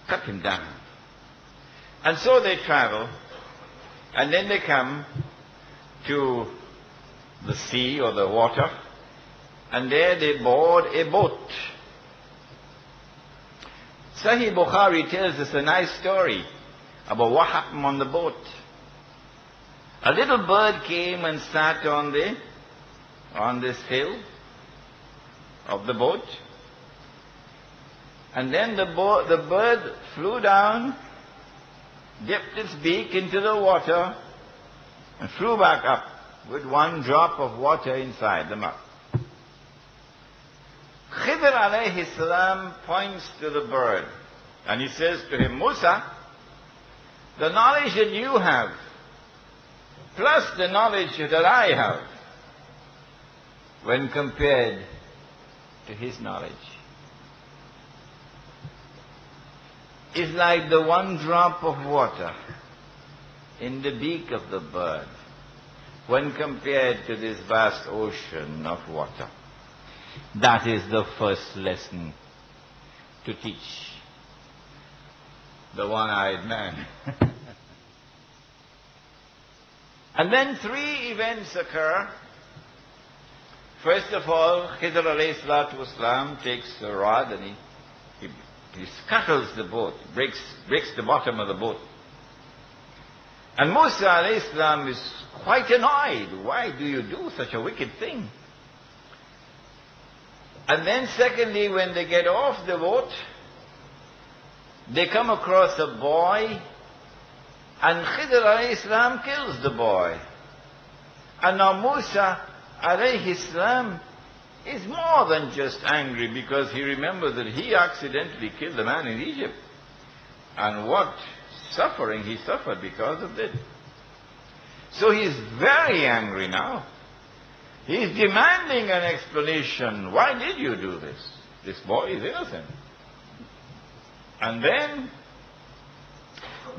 cut him down. And so they travel, and then they come to the sea or the water, and there they board a boat. Sahih Bukhari tells us a nice story about what happened on the boat. A little bird came and sat on this hill of the boat, and then the bird flew down, dipped its beak into the water, and flew back up with one drop of water inside the mouth. Khidr alayhi salam points to the bird, and he says to him, Musa, the knowledge that you have, plus the knowledge that I have, when compared to his knowledge, is like the one drop of water in the beak of the bird when compared to this vast ocean of water. That is the first lesson to teach the one-eyed man. And then three events occur. First of all, Khidr alayhi salatu wasalam takes a rod and he scuttles the boat, breaks the bottom of the boat. And Musa alayhi salam is quite annoyed. Why do you do such a wicked thing? And then secondly, when they get off the boat, they come across a boy, and Khidr alayhi salam kills the boy. And now Musa alayhi salam is more than just angry, because he remembers that he accidentally killed a man in Egypt. And what suffering he suffered because of this. So he's very angry now. He's demanding an explanation. Why did you do this? This boy is innocent. And then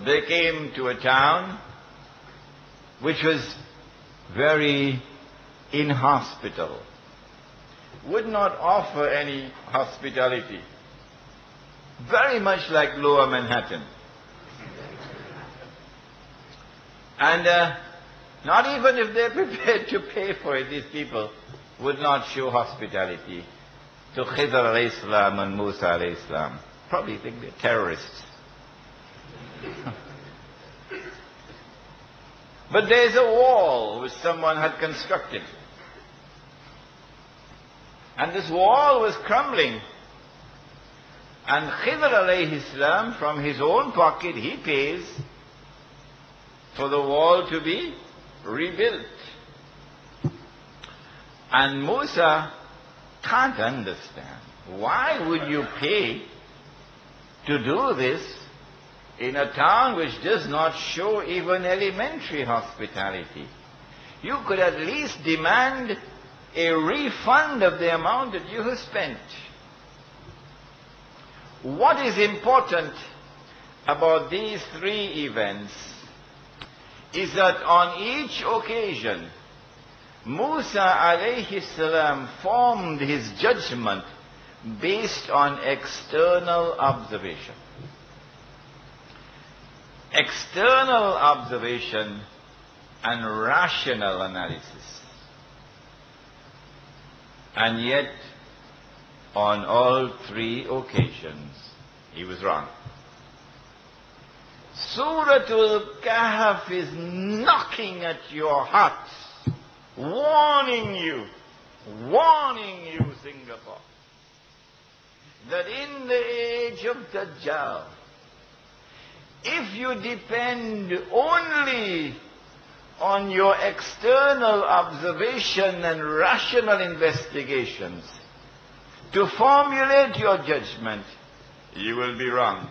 they came to a town which was very inhospitable, would not offer any hospitality, very much like Lower Manhattan. And not even if they're prepared to pay for it, these people would not show hospitality to Khidr alayhi salam and Musa alayhi salam. Probably think they're terrorists. But there's a wall which someone had constructed. And this wall was crumbling. And Khidr alayhi salam, from his own pocket, he pays for the wall to be rebuilt. And Musa can't understand. Why would you pay to do this in a town which does not show even elementary hospitality? You could at least demand a refund of the amount that you have spent. What is important about these three events is that on each occasion, Musa alayhi salam formed his judgment based on external observation. External observation and rational analysis. And yet, on all three occasions, he was wrong. Suratul Kahf is knocking at your hearts, warning you, Singapore, that in the age of Dajjal, if you depend only on your external observation and rational investigations to formulate your judgment, you will be wrong.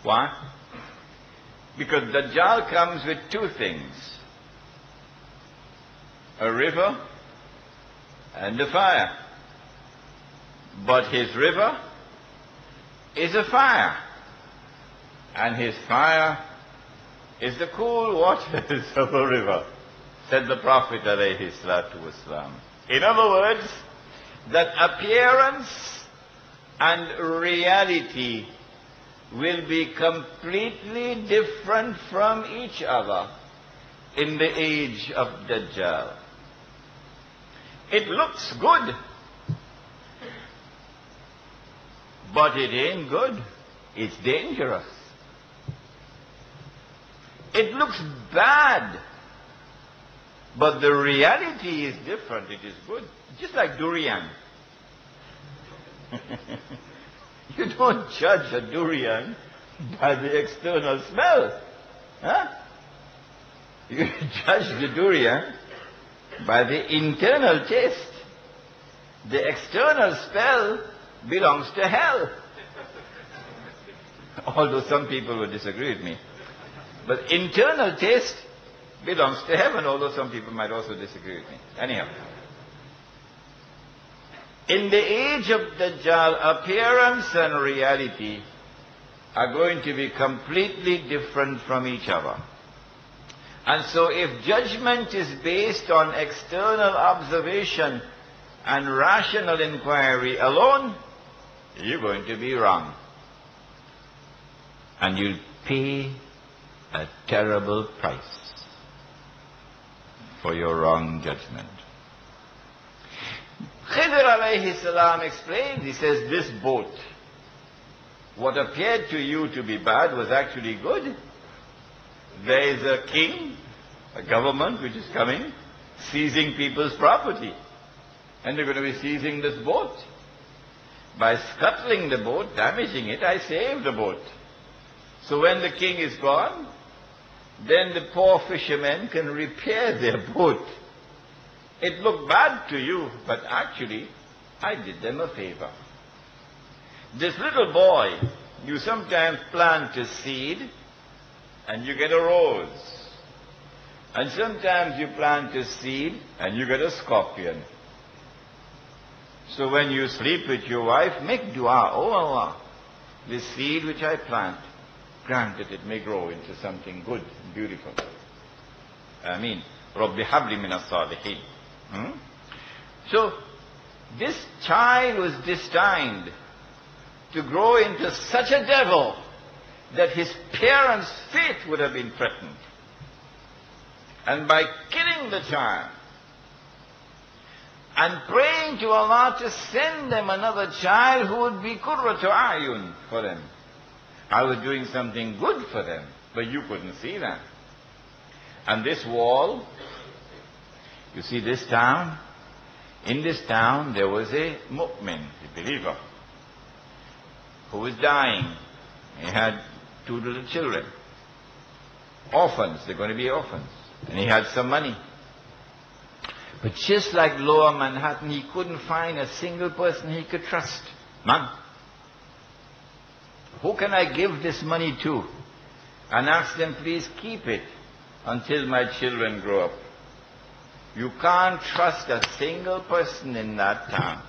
Why? Because Dajjal comes with two things: a river and a fire. But his river is a fire, and his fire is the cool waters of a river, said the Prophet alayhi salatu wasalam. In other words, that appearance and reality will be completely different from each other in the age of Dajjal. It looks good, but it ain't good. It's dangerous. It looks bad, but the reality is different. It is good. Just like durian. You don't judge a durian by the external smell. Huh? You judge the durian by the internal taste. The external smell belongs to hell. Although some people would disagree with me. But internal taste belongs to heaven, although some people might also disagree with me. Anyhow. In the age of Dajjal, appearance and reality are going to be completely different from each other. And so if judgment is based on external observation and rational inquiry alone, you're going to be wrong. And you'll pay a terrible price for your wrong judgment. Khidr alayhi salam explains, he says, this boat, what appeared to you to be bad was actually good. There is a king, a government which is coming, seizing people's property. And they're going to be seizing this boat. By scuttling the boat, damaging it, I saved the boat. So when the king is gone, then the poor fishermen can repair their boat. It looked bad to you, but actually, I did them a favor. This little boy, you sometimes plant a seed, and you get a rose. And sometimes you plant a seed, and you get a scorpion. So when you sleep with your wife, make dua, oh Allah, this seed which I plant, grant that it may grow into something good and beautiful. Ameen. Rabbi habli min as-salihin. So, this child was destined to grow into such a devil that his parents' fate would have been threatened. And by killing the child and praying to Allah to send them another child who would be qurratu a'yun for them, I was doing something good for them, but you couldn't see that. And this wall, you see this town? In this town there was a mu'min, a believer, who was dying. He had 2 little children. Orphans, they're going to be orphans. And he had some money. But just like Lower Manhattan, he couldn't find a single person he could trust. None. Who can I give this money to? And ask them, please keep it until my children grow up. You can't trust a single person in that town.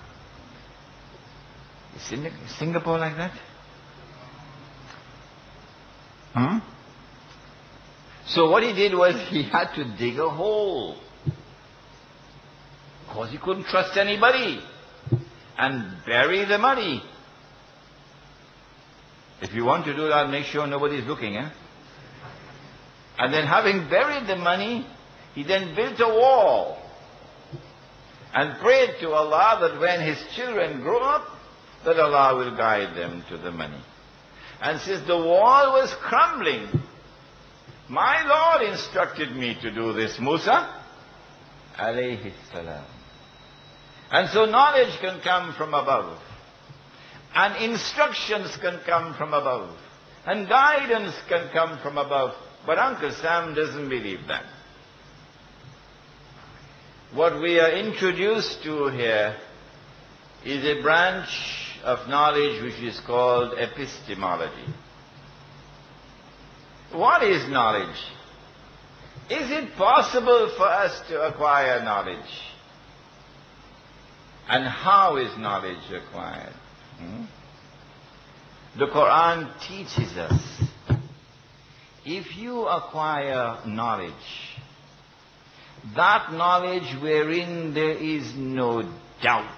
Is Singapore like that? So what he did was he had to dig a hole. Because he couldn't trust anybody. And bury the money. If you want to do that, make sure nobody's looking, eh? And then having buried the money, he then built a wall and prayed to Allah that when his children grow up, that Allah will guide them to the money. And since the wall was crumbling, my Lord instructed me to do this, Musa alayhi salam. And so knowledge can come from above. And instructions can come from above. And guidance can come from above. But Uncle Sam doesn't believe that. What we are introduced to here is a branch of knowledge which is called epistemology. What is knowledge? Is it possible for us to acquire knowledge? And how is knowledge acquired? The Quran teaches us, if you acquire knowledge, that knowledge wherein there is no doubt